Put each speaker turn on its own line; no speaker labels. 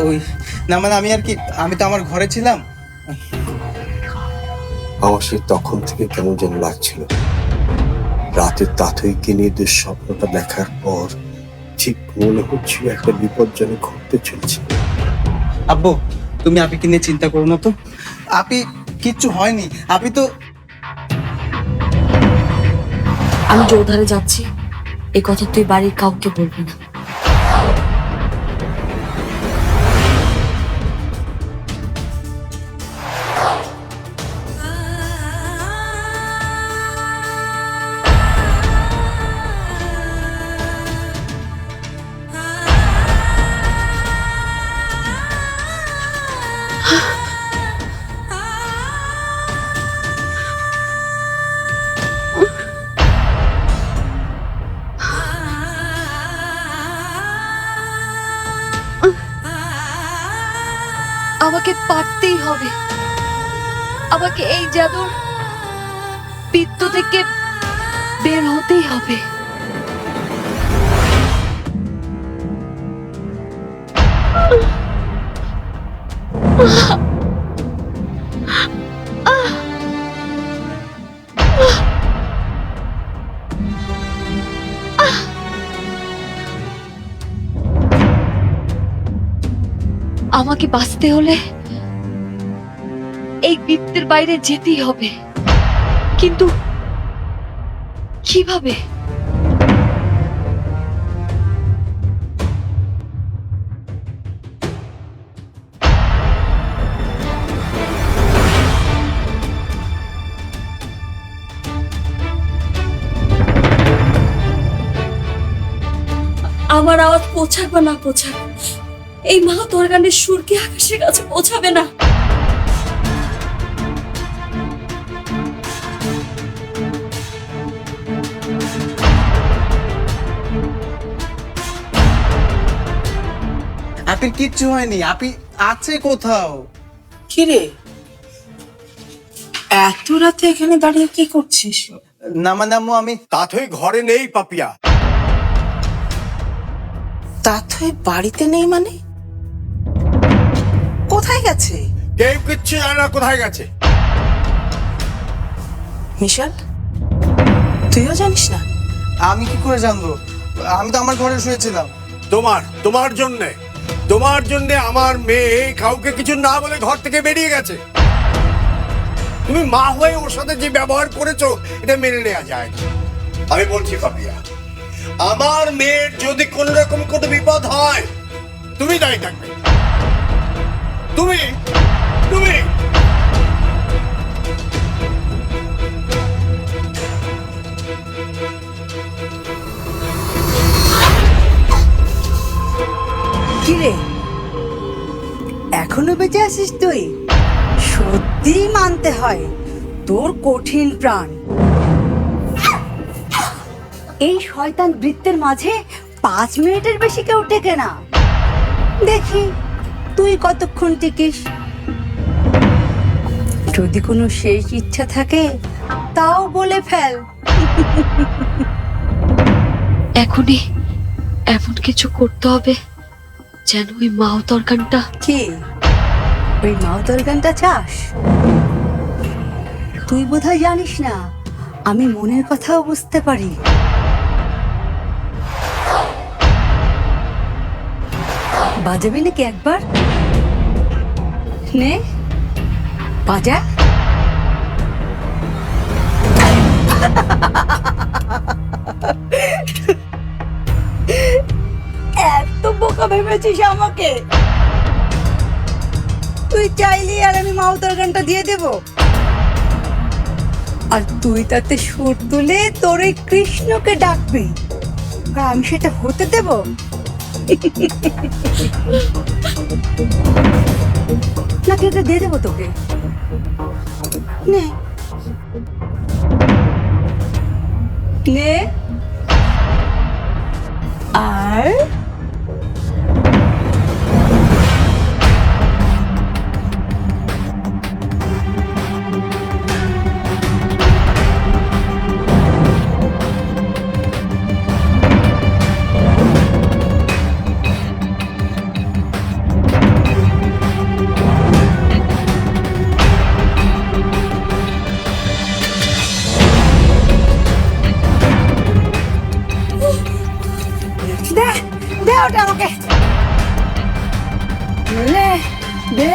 ওই না মানে আমি আর কি, আমি তো আমার ঘরে ছিলাম।
আমার সে তখন থেকে কেমন যেন লাগছিল। রাতে তাতইকে নিয়ে দুঃস্বপ্নটা দেখার পর ঠিক মনে হচ্ছিল একটা বিপদ যেন ঘটতে চলছে।
আব্বু, তুমি আপিকে নিয়ে চিন্তা করো না তো। আপি কিচ্ছু হয়নি। আপি তো
আমি জোরধারে যাচ্ছি, এই কথা তুই বাড়ির কাউকে বলবি না। আমাকে পারতেই হবে, আমাকে এই জাদুর পিত্ত থেকে বের হতেই হবে। আমাকে বাঁচতে হলে এই বৃত্তের বাইরে যেতেই হবে, কিন্তু কিভাবে? আমার আওয়াজ পৌঁছাক বা না পৌঁছাক, এই মা তোর গানের সুর কি আকাশের কাছে পৌঁছাবে না?
আপির কিচ্ছু হয়নি। আপি আছে কোথাও।
কিরে, এত রাতে এখানে দাঁড়িয়ে কি করছিস?
না মানে আম্মু আমি
তাতই ঘরে নেই পাপিয়া।
তাথই বাড়িতে নেই মানে? কোথায় গেছে?
কেউ কিচ্ছু জানে না কোথায় গেছে।
মিশাল, তুইও জানিস না?
আমি কি করে জানবো? আমি তো আমার ঘরে শুয়েছিলাম।
তোমার জন্য আমার মেয়ে কাউকে কিছু না বলে ঘর থেকে বেরিয়ে গেছে। তুমি মা হয়ে ওর সাথে যে ব্যবহার করেছো এটা মেনে নেওয়া যায় না। আমি বলছি পাপিয়া, আমার মেয়ের যদি কোন রকম কোনো বিপদ হয় তুমি দায়ী থাকবে। তুমি তুমি
কিরে, এখনো বেঁচে আছিস তুই? সত্যি মানতে হয় তোর কঠিন প্রাণ। এই শয়তান বৃত্তের মাঝে 5 মিনিটের বেশি কেউ টেকে না। দেখি তুই কতক্ষণ টিকিস। যদি কোনো শেষ ইচ্ছা থাকে তাও বলে ফেল।
এখনই এমন কিছু করতে হবে যেন ওই মাও তরকানটা।
কি ওই মাউতর গানটা চাস? তুই বোধহয় জানিস না আমি মনের কথাও বুঝতে পারি। বাজাবি নাকি একবার? নে বাজা। এত বোকা ভেবেছিস আমাকে? তুই চাইলি আর আমি মাউতর গানটা দিয়ে দেব, আর তুই তাতে সুর তুলে তোর এই কৃষ্ণকে ডাকবি, আর আমি সেটা হতে দেব? নাকি এটা দিয়ে দেবো তোকে? নে নে। আর ওটা আমাকে দে